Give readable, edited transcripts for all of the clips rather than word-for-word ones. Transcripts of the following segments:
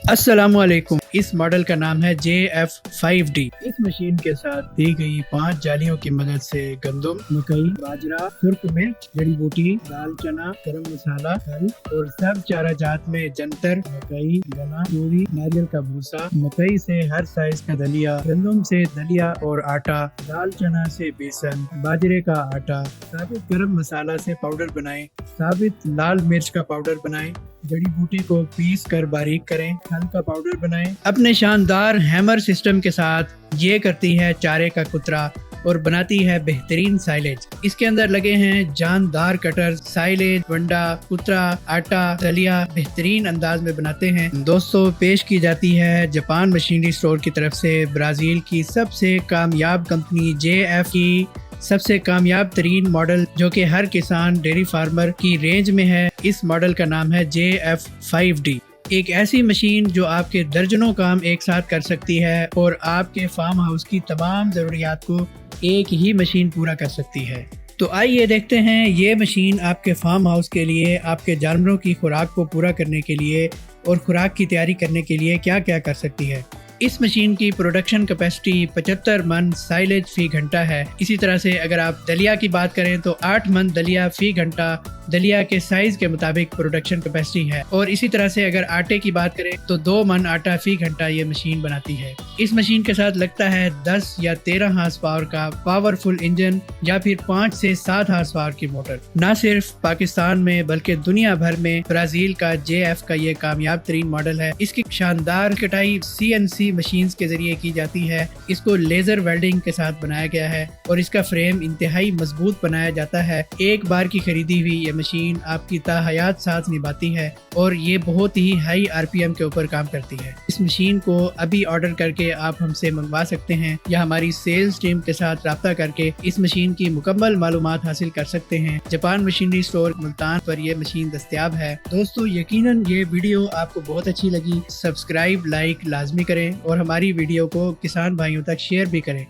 अस्सलामुअलैकुम। इस मॉडल का नाम है JF5D। इस मशीन के साथ दी गई 5 जालियों की मदद से गंदम, मकई, बाजरा, सुर्ख मिर्च, जड़ी बूटी, दाल चना, गरम मसाला, हल और सब चारा जात में जंतर, मकई, गन्ना, तूरी, नारियल का भूसा, मकई से हर साइज का दलिया, गंदम से दलिया और आटा, दाल चना से बेसन, बाजरे का आटा, साबित गरम मसाला से पाउडर बनाएं, साबित लाल मिर्च का पाउडर बनाएं, जड़ी बूटी को पीस कर बारीक करें, हल का पाउडर बनाएं। अपने शानदार हैमर सिस्टम के साथ ये करती है चारे का कुतरा और बनाती है बेहतरीन साइलेज। इसके अंदर लगे हैं जानदार कटर, साइलेज, वंडा, कुतरा, आटा, दलिया बेहतरीन अंदाज में बनाते हैं। दोस्तों, पेश की जाती है जापान मशीनरी स्टोर की तरफ से ब्राजील की सबसे कामयाब कंपनी JF की सबसे कामयाब तरीन मॉडल, जो कि हर किसान डेयरी फार्मर की रेंज में है। इस मॉडल का नाम है JF5D। एक ऐसी मशीन जो आपके दर्जनों काम एक साथ कर सकती है और आपके फार्म हाउस की तमाम ज़रूरियात को एक ही मशीन पूरा कर सकती है। तो आइए देखते हैं ये मशीन आपके फार्म हाउस के लिए, आपके जानवरों की खुराक को पूरा करने के लिए और खुराक की तैयारी करने के लिए क्या क्या कर सकती है। इस मशीन की प्रोडक्शन कैपेसिटी 75 मन साइलेज फी घंटा है। इसी तरह से अगर आप दलिया की बात करें तो 8 मन दलिया फी घंटा दलिया के साइज के मुताबिक प्रोडक्शन कैपेसिटी है। और इसी तरह से अगर आटे की बात करें तो 2 मन आटा फी घंटा ये मशीन बनाती है। इस मशीन के साथ लगता है 10 या 13 हार्स पावर का पावरफुल इंजन या फिर 5 से 7 हार्स पावर की मोटर। न सिर्फ पाकिस्तान में बल्कि दुनिया भर में ब्राजील का JF का ये कामयाब तरीन मॉडल है। इसकी शानदार कटाई CNC मशीन्स के जरिए की जाती है। इसको लेजर वेल्डिंग के साथ बनाया गया है और इसका फ्रेम इंतहाई मजबूत बनाया जाता है। एक बार की खरीदी हुई ये मशीन आपकी ताहयात साथ निभाती है और ये बहुत ही हाई RPM के ऊपर काम करती है। इस मशीन को अभी ऑर्डर करके आप हमसे मंगवा सकते हैं या हमारी सेल्स टीम के साथ राब्ता करके इस मशीन की मुकम्मल मालूमात हासिल कर सकते हैं। जापान मशीनरी स्टोर मुल्तान पर यह मशीन दस्तयाब है। दोस्तों, यकीनन ये वीडियो आपको बहुत अच्छी लगी। सब्सक्राइब, लाइक लाजमी करें और हमारी वीडियो को किसान भाइयों तक शेयर भी करें।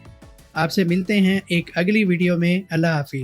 आपसे मिलते हैं एक अगली वीडियो में। अल्लाह हाफिज।